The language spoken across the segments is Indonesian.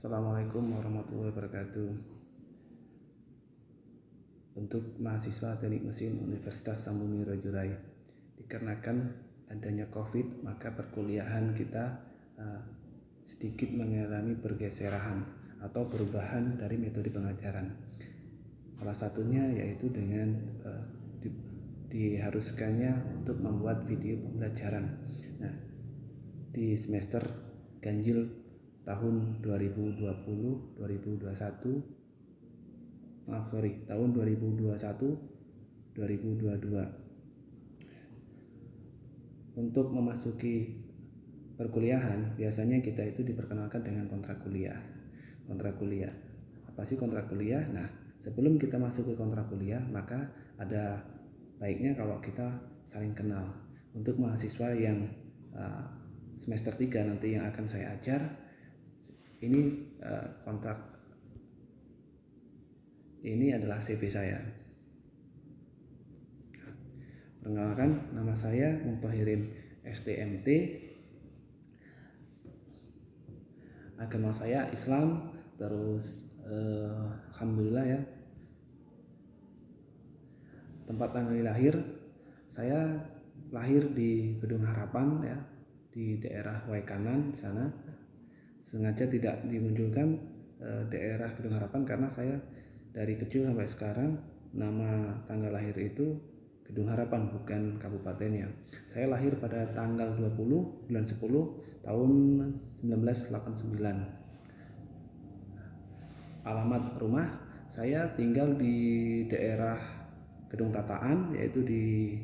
Assalamualaikum warahmatullahi wabarakatuh. Untuk mahasiswa Teknik Mesin Universitas Sambumi Rajurai, dikarenakan adanya COVID, maka perkuliahan kita sedikit mengalami pergeseran atau perubahan dari metode pengajaran. Salah satunya yaitu dengan diharuskannya untuk membuat video pembelajaran. Nah, di semester ganjil tahun 2020 tahun 2021 untuk memasuki perkuliahan biasanya kita itu diperkenalkan dengan kontrak kuliah. Apa sih kontrak kuliah? Nah, sebelum kita masuk ke kontrak kuliah, maka ada baiknya kalau kita saling kenal. Untuk mahasiswa yang semester 3 nanti yang akan saya ajar, ini ini adalah CV saya. Perkenalkan, nama saya Mutohirin STMT. Agama saya Islam. Terus alhamdulillah ya. Tempat tanggal lahir, saya lahir di Gedung Harapan ya, di daerah Waikanan sana. Sengaja tidak dimunculkan daerah Gedung Harapan karena saya dari kecil sampai sekarang nama tanggal lahir itu Gedung Harapan, bukan kabupatennya. Saya lahir pada tanggal 20 bulan 10 tahun 1989. Alamat rumah saya tinggal di daerah Gedung Tataan, yaitu di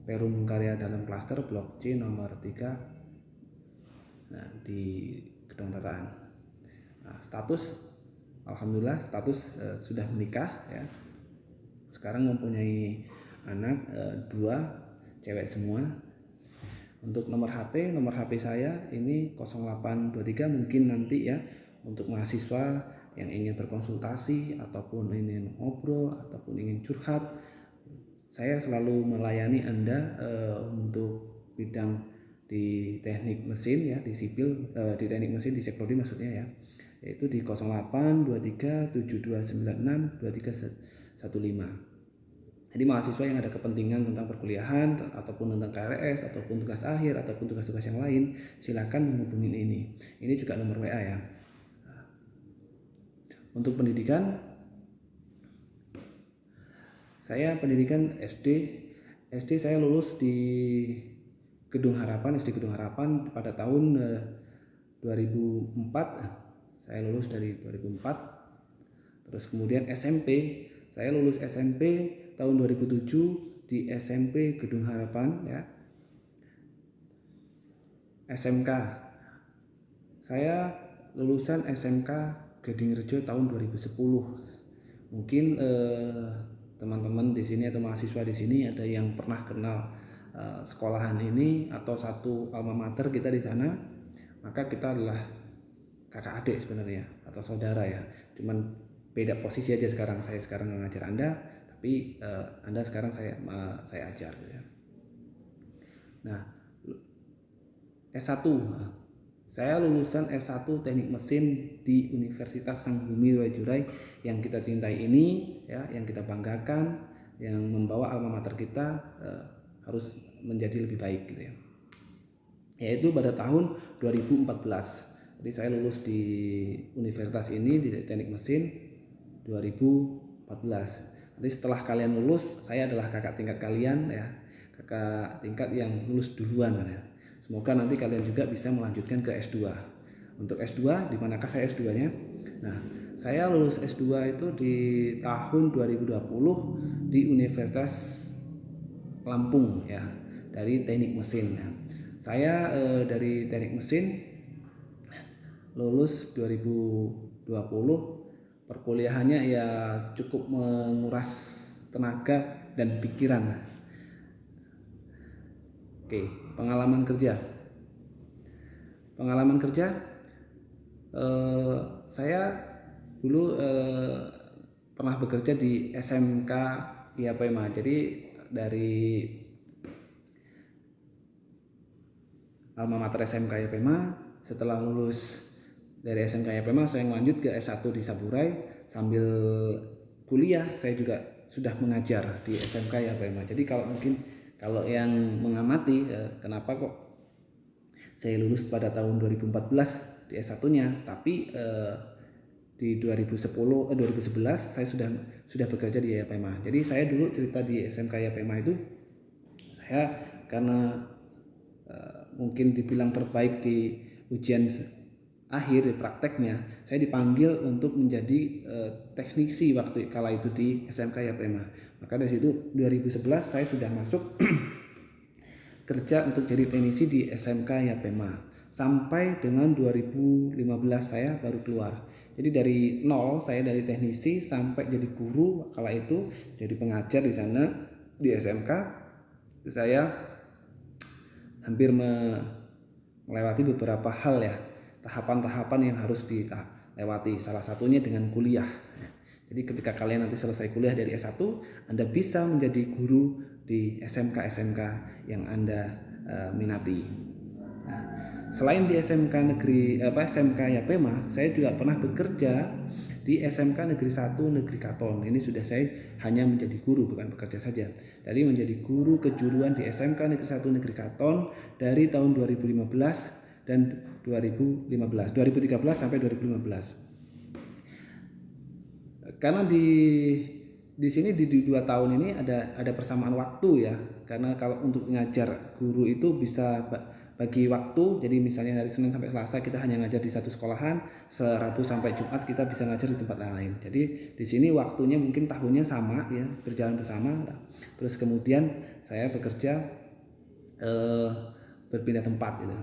Perum Karya Dalam Klaster Blok C nomor 3. Nah, di Gedung Tataan. Nah, status alhamdulillah sudah menikah ya. Sekarang mempunyai anak 2 cewek semua. Untuk nomor HP saya ini 0823. Mungkin nanti ya untuk mahasiswa yang ingin berkonsultasi ataupun ingin ngobrol ataupun ingin curhat, saya selalu melayani Anda untuk bidang di teknik mesin ya, di sipil, di teknik mesin di Seprodi maksudnya ya, yaitu di 082372962315. Jadi mahasiswa yang ada kepentingan tentang perkuliahan ataupun tentang KRS ataupun tugas akhir ataupun tugas-tugas yang lain, silakan menghubungi ini. Ini juga nomor WA ya. Untuk pendidikan, saya pendidikan SD saya lulus di Gedung Harapan, SD Gedung Harapan pada tahun 2004. Saya lulus dari 2004. Terus kemudian SMP, saya lulus SMP tahun 2007 di SMP Gedung Harapan ya. SMK, saya lulusan SMK Gadingrejo tahun 2010. Mungkin teman-teman di sini atau mahasiswa di sini ada yang pernah kenal sekolahan ini atau satu alma mater kita di sana, maka kita adalah kakak adik sebenarnya atau saudara ya. Cuman beda posisi aja sekarang. Saya sekarang mengajar Anda, tapi Anda sekarang saya ajar ya. Nah, S1. Saya lulusan S1 Teknik Mesin di Universitas Sambumi Rajurai yang kita cintai ini ya, yang kita banggakan, yang membawa alma mater kita harus menjadi lebih baik gitu ya. Yaitu pada tahun 2014. Jadi saya lulus di universitas ini di Teknik Mesin 2014. Nanti setelah kalian lulus, saya adalah kakak tingkat kalian ya, kakak tingkat yang lulus duluan ya. Semoga nanti kalian juga bisa melanjutkan ke S2. Untuk S2, di manakah saya S2-nya? Nah, saya lulus S2 itu di tahun 2020 di Universitas Lampung ya, dari Teknik Mesin. Nah, saya dari Teknik Mesin lulus 2020. Perkuliahannya ya cukup menguras tenaga dan pikiran. Oke, pengalaman kerja. Saya dulu pernah bekerja di SMK IAPMA. Jadi dari alma mater SMK IAPMA, setelah lulus dari SMK YPMA saya lanjut ke S1 di Saburai, sambil kuliah saya juga sudah mengajar di SMK YPMA. Jadi kalau yang mengamati kenapa kok saya lulus pada tahun 2014 di S1-nya, tapi di 2011 saya sudah bekerja di YPMA. Jadi saya dulu cerita di SMK YPMA itu, saya karena mungkin dibilang terbaik di ujian akhir di prakteknya, saya dipanggil untuk menjadi teknisi waktu kala itu di SMK YPMA. Maka dari situ 2011 saya sudah masuk kerja untuk jadi teknisi di SMK YPMA. Sampai dengan 2015 saya baru keluar. Jadi dari nol saya dari teknisi sampai jadi guru kala itu, jadi pengajar di sana di SMK. Saya hampir melewati beberapa hal ya, tahapan-tahapan yang harus dilewati. Salah satunya dengan kuliah. Jadi ketika kalian nanti selesai kuliah dari S1, Anda bisa menjadi guru di SMK-SMK yang Anda minati. Nah, selain di SMK YPMA, saya juga pernah bekerja di SMK Negeri 1 Negeri Katon. Ini sudah saya hanya menjadi guru, bukan bekerja saja. Jadi menjadi guru kejuruan di SMK Negeri 1 Negeri Katon dari tahun 2015 dan 2013 sampai 2015. Karena di sini di 2 tahun ini ada persamaan waktu ya. Karena kalau untuk ngajar guru itu bisa bagi waktu. Jadi misalnya dari Senin sampai Selasa kita hanya ngajar di satu sekolahan, Rabu sampai Jumat kita bisa ngajar di tempat lain. Jadi di sini waktunya mungkin tahunnya sama ya, berjalan bersama. Terus kemudian saya bekerja berpindah tempat gitu.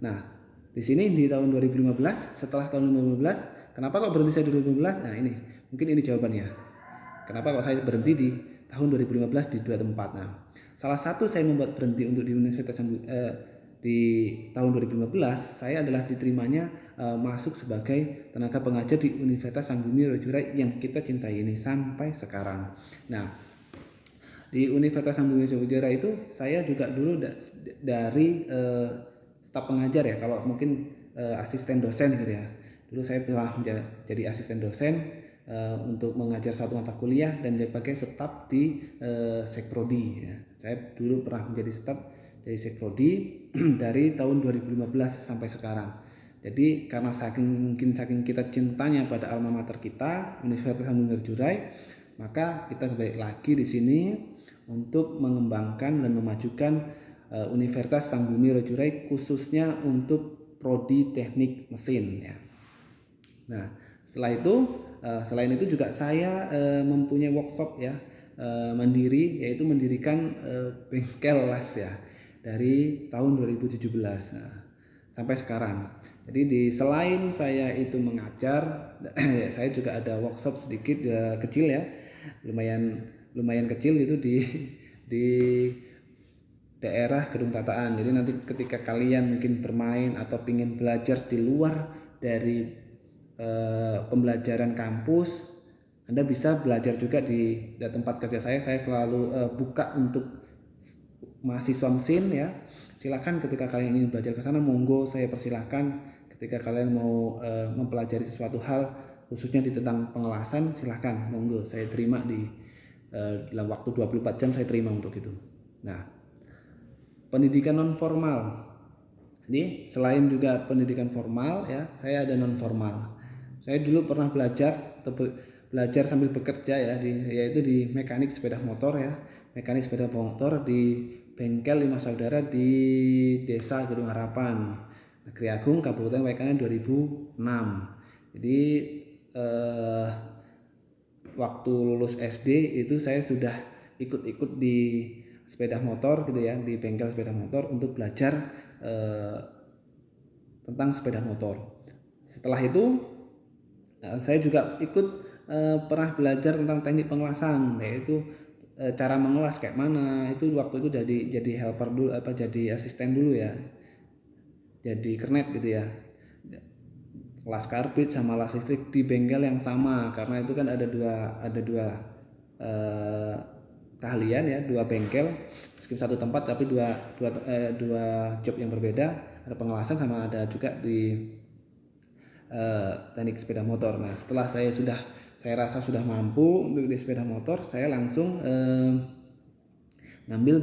Nah, di sini di tahun 2015, setelah tahun 2015, kenapa kok berhenti saya di 2015? Nah, mungkin ini jawabannya. Kenapa kok saya berhenti di tahun 2015 di 2 tempat? Nah, salah satu saya membuat berhenti untuk di Universitas di tahun 2015, saya adalah diterimanya masuk sebagai tenaga pengajar di Universitas Sanggumi Rojurai yang kita cintai ini sampai sekarang. Nah, di Universitas Sanggumi Rojurai itu saya juga dulu dari staf pengajar ya, kalau mungkin asisten dosen gitu ya. Dulu saya pernah jadi asisten dosen untuk mengajar satu mata kuliah dan sebagai staf di Sekprodi ya. Saya dulu pernah menjadi staf dari Sekprodi dari tahun 2015 sampai sekarang. Jadi karena saking kita cintanya pada alma mater kita, Universitas Sanggumi Rojurai, maka kita balik lagi di sini untuk mengembangkan dan memajukan Universitas Sanggumi Rojurai khususnya untuk prodi teknik mesin ya. Nah, setelah itu selain itu juga saya mempunyai workshop ya mandiri, yaitu mendirikan bengkel las ya dari tahun 2017 sampai sekarang. Jadi selain saya itu mengajar, saya juga ada workshop sedikit kecil ya, lumayan kecil itu di daerah Gedung Tataan. Jadi nanti ketika kalian mungkin bermain atau ingin belajar di luar dari pembelajaran kampus, Anda bisa belajar juga di tempat kerja saya. Saya selalu buka untuk mahasiswa mesin ya. Silakan ketika kalian ingin belajar ke sana, monggo saya persilahkan. Ketika kalian mau mempelajari sesuatu hal khususnya di tentang pengelasan, silakan monggo saya terima dalam waktu 24 jam saya terima untuk itu. Nah, pendidikan non formal. Jadi selain juga pendidikan formal ya, saya ada non formal. Saya dulu pernah belajar sambil bekerja ya, yaitu di mekanik sepeda motor ya, mekanik sepeda motor di bengkel 5 saudara di Desa Gedung Harapan, Negeri Agung, Kabupaten Waikanan 2006. Jadi waktu lulus SD itu saya sudah ikut-ikut di sepeda motor gitu ya, di bengkel sepeda motor untuk belajar tentang sepeda motor. Setelah itu saya juga ikut pernah belajar tentang teknik pengelasan, yaitu cara mengelas kayak mana. Itu waktu itu jadi helper dulu, jadi asisten dulu ya, jadi kernet gitu ya, las karbit sama las listrik di bengkel yang sama, karena itu kan ada dua keahlian ya, 2 bengkel meskipun satu tempat tapi dua job yang berbeda, ada pengelasan sama ada juga di teknik sepeda motor. Nah, setelah saya rasa sudah mampu untuk di sepeda motor, saya langsung ngambil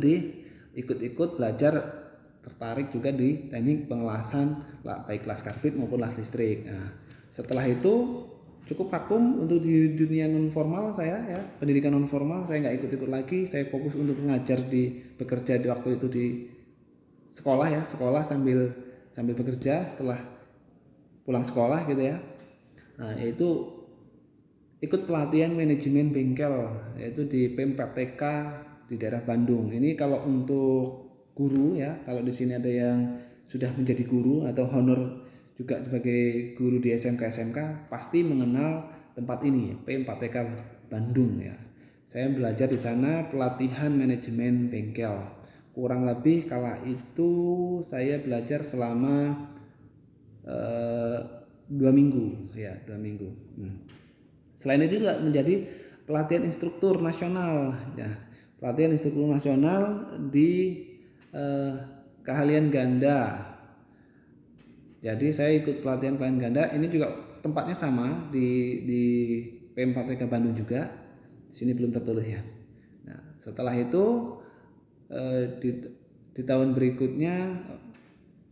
ikut belajar, tertarik juga di teknik pengelasan baik las karbit maupun las listrik. Nah, setelah itu cukup vakum untuk di dunia non formal saya ya, pendidikan non formal saya nggak ikut lagi. Saya fokus untuk mengajar bekerja di waktu itu di sekolah ya, sekolah sambil bekerja setelah pulang sekolah gitu ya. Nah, yaitu ikut pelatihan manajemen bengkel yaitu di PEM4TK di daerah Bandung. Ini kalau untuk guru ya, kalau di sini ada yang sudah menjadi guru atau honor juga sebagai guru di SMK pasti mengenal tempat ini ya, PEM4TK Bandung ya. Saya belajar di sana pelatihan manajemen bengkel. Kurang lebih kala itu saya belajar selama 2 minggu ya, 2 minggu. Selain itu juga menjadi pelatihan instruktur nasional ya, pelatihan instruktur nasional di keahlian ganda. Jadi saya ikut pelatihan ganda, ini juga tempatnya sama di PEM4TK Bandung juga. Di sini belum tertulis ya. Nah, setelah itu di tahun berikutnya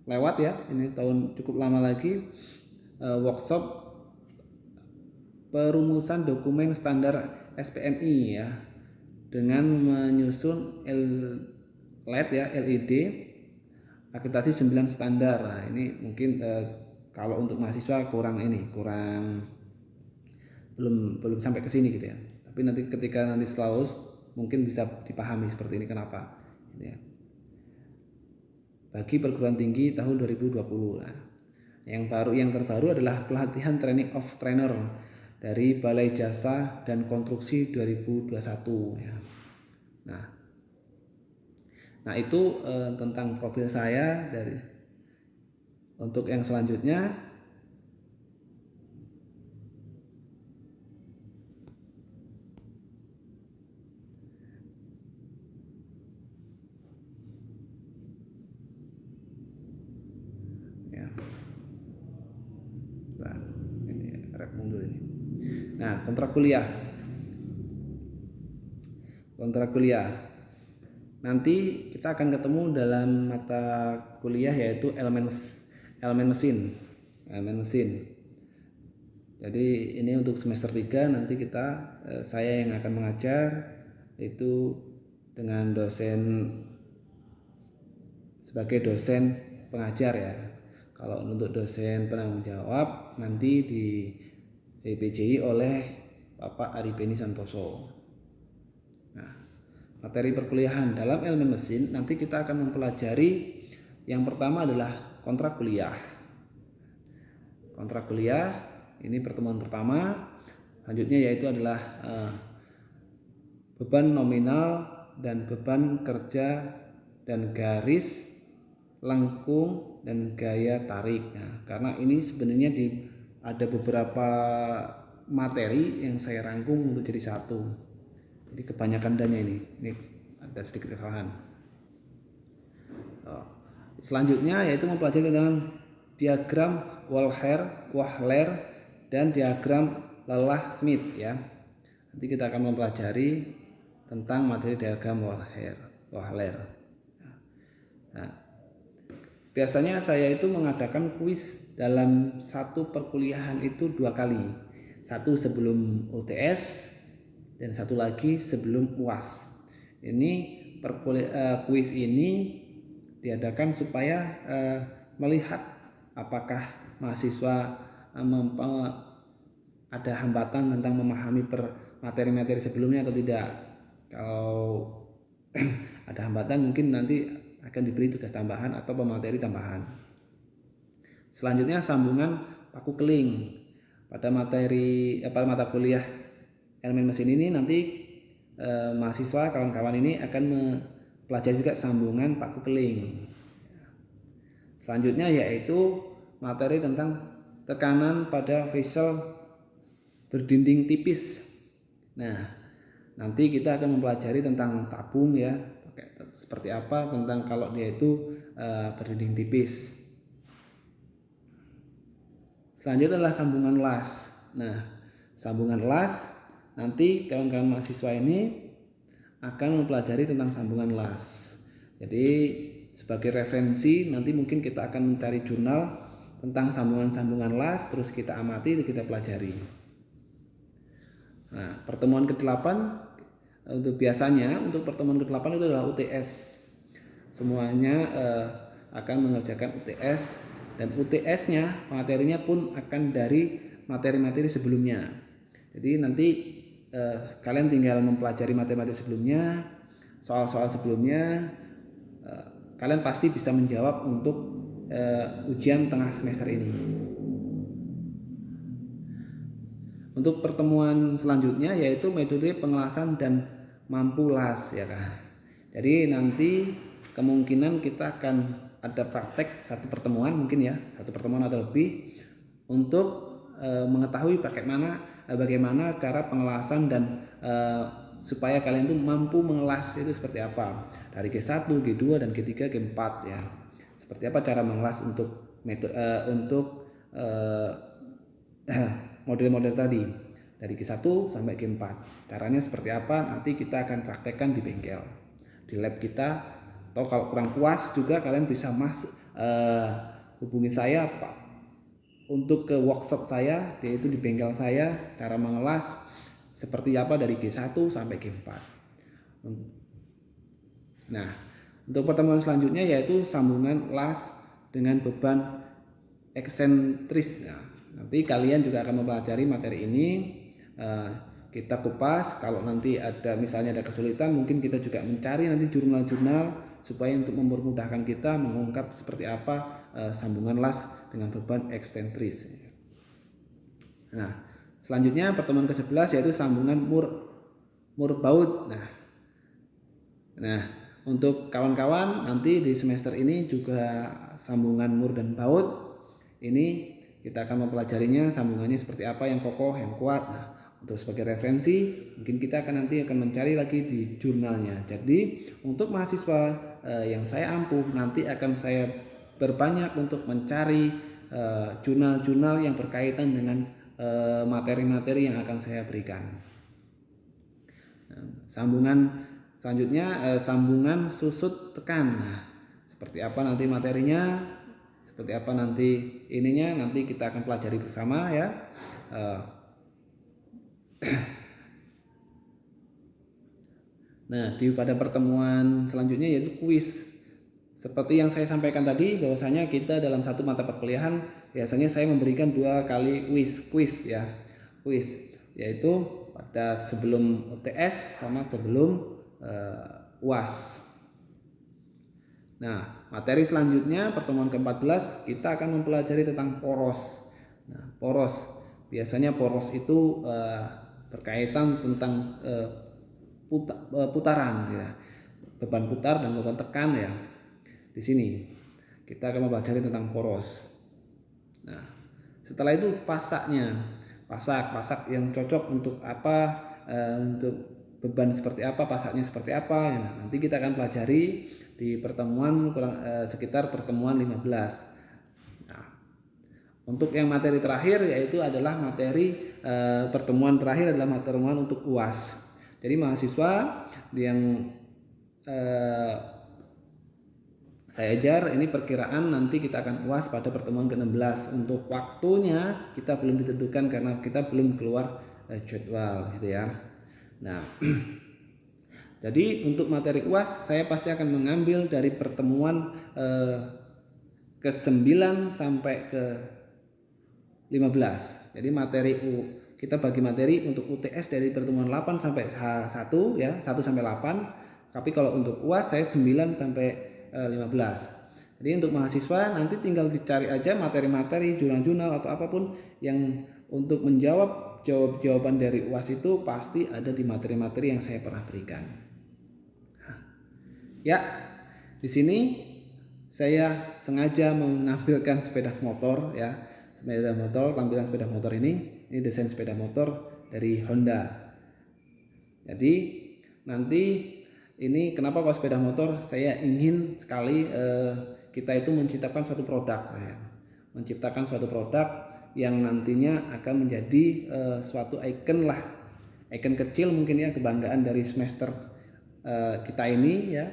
lewat ya, ini tahun cukup lama lagi, workshop perumusan dokumen standar SPMI ya, dengan menyusun LED ya, LED akreditasi 9 standar. Nah, ini mungkin kalau untuk mahasiswa belum sampai ke sini gitu ya. Tapi nanti ketika setelah lulus mungkin bisa dipahami seperti ini kenapa gitu ya. Bagi perguruan tinggi tahun 2020. Nah, yang terbaru adalah pelatihan training of trainer dari Balai Jasa dan Konstruksi 2021 ya. Nah itu tentang profil saya. Untuk yang selanjutnya ya. Nah, ini rep mundur ini. Nah, kontrak kuliah. Nanti kita akan ketemu dalam mata kuliah yaitu elemen mesin. Jadi ini untuk semester 3 nanti saya yang akan mengajar itu dengan sebagai dosen pengajar ya. Kalau untuk dosen penanggung jawab nanti di PJI oleh Bapak Ari Beni Santoso. Nah, materi perkuliahan dalam elemen mesin nanti kita akan mempelajari yang pertama adalah kontrak kuliah. Kontrak kuliah ini pertemuan pertama. Selanjutnya yaitu adalah beban nominal dan beban kerja dan garis lengkung dan gaya tarik. Nah, karena ini sebenarnya ada beberapa materi yang saya rangkum untuk jadi satu. Jadi kebanyakan dannya ini ada sedikit kesalahan. Selanjutnya yaitu mempelajari tentang diagram Wahler dan diagram Lelah-Smith ya. Nanti kita akan mempelajari tentang materi diagram Wahler. Nah, biasanya saya itu mengadakan kuis dalam satu perkuliahan itu 2 kali. Satu sebelum UTS dan satu lagi sebelum UAS. Ini kuis ini diadakan supaya melihat apakah mahasiswa ada hambatan tentang memahami materi-materi sebelumnya atau tidak. Kalau ada hambatan mungkin nanti akan diberi tugas tambahan atau pemateri tambahan. Selanjutnya sambungan paku keling. Pada mata kuliah elemen mesin ini nanti mahasiswa kawan-kawan ini akan mempelajari juga sambungan paku keling. Selanjutnya yaitu materi tentang tekanan pada vessel berdinding tipis. Nah, nanti kita akan mempelajari tentang tabung ya, seperti apa tentang kalau dia itu berdinding tipis. Selanjutnya adalah sambungan las. Nah, sambungan las nanti kawan-kawan mahasiswa ini akan mempelajari tentang sambungan las. Jadi sebagai referensi nanti mungkin kita akan mencari jurnal tentang sambungan-sambungan las, terus kita amati, kita pelajari. Nah, pertemuan ke-8 untuk biasanya untuk pertemuan ke-8 itu adalah UTS. Semuanya akan mengerjakan UTS, dan UTS-nya materinya pun akan dari materi-materi sebelumnya. Jadi nanti kalian tinggal mempelajari materi-materi sebelumnya, soal-soal sebelumnya, kalian pasti bisa menjawab untuk ujian tengah semester ini. Untuk pertemuan selanjutnya yaitu metode pengelasan dan mampu las ya kan. Jadi nanti kemungkinan kita akan ada praktek satu pertemuan mungkin ya, satu pertemuan atau lebih untuk mengetahui bagaimana cara pengelasan dan supaya kalian itu mampu mengelas itu seperti apa dari G1, G2 dan G3, G4 ya. Seperti apa cara mengelas untuk model-model tadi dari G1 sampai G4. Caranya seperti apa nanti kita akan praktekkan di bengkel, di lab kita, atau kalau kurang puas juga kalian bisa hubungi saya Pak untuk ke workshop saya, yaitu di bengkel saya, cara mengelas seperti apa dari G1 sampai G4. Nah, untuk pertemuan selanjutnya yaitu sambungan las dengan beban eksentris. Nah, nanti kalian juga akan mempelajari materi ini. Kita kupas, kalau nanti misalnya ada kesulitan, mungkin kita juga mencari nanti jurnal-jurnal supaya untuk mempermudahkan kita mengungkap seperti apa sambungan las dengan beban eksentris. Nah, selanjutnya pertemuan ke-11 yaitu sambungan mur baut. Nah, untuk kawan-kawan nanti di semester ini juga sambungan mur dan baut ini kita akan mempelajarinya, sambungannya seperti apa, yang kokoh, yang kuat. Nah, untuk sebagai referensi mungkin kita nanti akan mencari lagi di jurnalnya. Jadi untuk mahasiswa yang saya ampuh nanti akan saya berbanyak untuk mencari jurnal-jurnal yang berkaitan dengan materi-materi yang akan saya berikan. Sambungan selanjutnya sambungan susut tekan. Nah, seperti apa nanti materinya, seperti apa nanti ininya, nanti kita akan pelajari bersama ya. Nah, pada pertemuan selanjutnya yaitu kuis. Seperti yang saya sampaikan tadi, bahwasanya kita dalam satu mata perkuliahan biasanya saya memberikan 2 kali kuis ya. Kuis yaitu pada sebelum UTS sama sebelum UAS. Nah, materi selanjutnya pertemuan ke-14 kita akan mempelajari tentang poros. Nah, poros biasanya poros itu berkaitan tentang putaran ya, beban putar dan beban tekan ya. Di sini kita akan mempelajari tentang poros. Nah, setelah itu pasak yang cocok untuk apa, untuk beban seperti apa, pasaknya seperti apa. Nah, nanti kita akan pelajari di pertemuan sekitar pertemuan 15. Nah, untuk yang materi terakhir yaitu adalah materi pertemuan terakhir adalah pertemuan untuk UAS. Jadi mahasiswa yang saya ajar ini perkiraan nanti kita akan UAS pada pertemuan ke-16. Untuk waktunya kita belum ditentukan karena kita belum keluar jadwal gitu ya. Nah, jadi untuk materi UAS saya pasti akan mengambil dari pertemuan ke-9 sampai ke-15. Jadi kita bagi materi untuk UTS dari pertemuan 8 sampai 1 ya, 1 sampai 8. Tapi kalau untuk UAS saya 9 sampai 15. Jadi untuk mahasiswa nanti tinggal dicari aja materi-materi, jurnal-jurnal atau apapun yang untuk menjawab jawaban dari UAS itu pasti ada di materi-materi yang saya pernah berikan. Ya, di sini saya sengaja menampilkan sepeda motor ya. Tampilan sepeda motor ini desain sepeda motor dari Honda. Jadi nanti ini kenapa kok sepeda motor? Saya ingin sekali kita itu menciptakan suatu produk ya. Menciptakan suatu produk yang nantinya akan menjadi suatu ikon lah, ikon kecil mungkin ya, kebanggaan dari semester kita ini ya,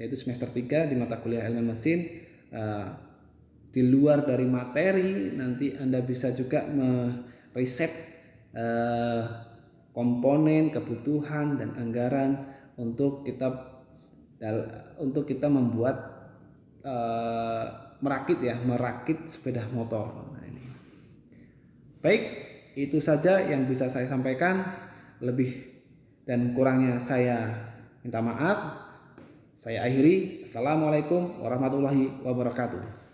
yaitu semester 3 di mata kuliah elemen mesin. Di luar dari materi, nanti Anda bisa juga meriset komponen, kebutuhan dan anggaran untuk kita membuat merakit sepeda motor. Nah, ini. Baik, itu saja yang bisa saya sampaikan. Lebih dan kurangnya saya minta maaf. Saya akhiri. Assalamualaikum warahmatullahi wabarakatuh.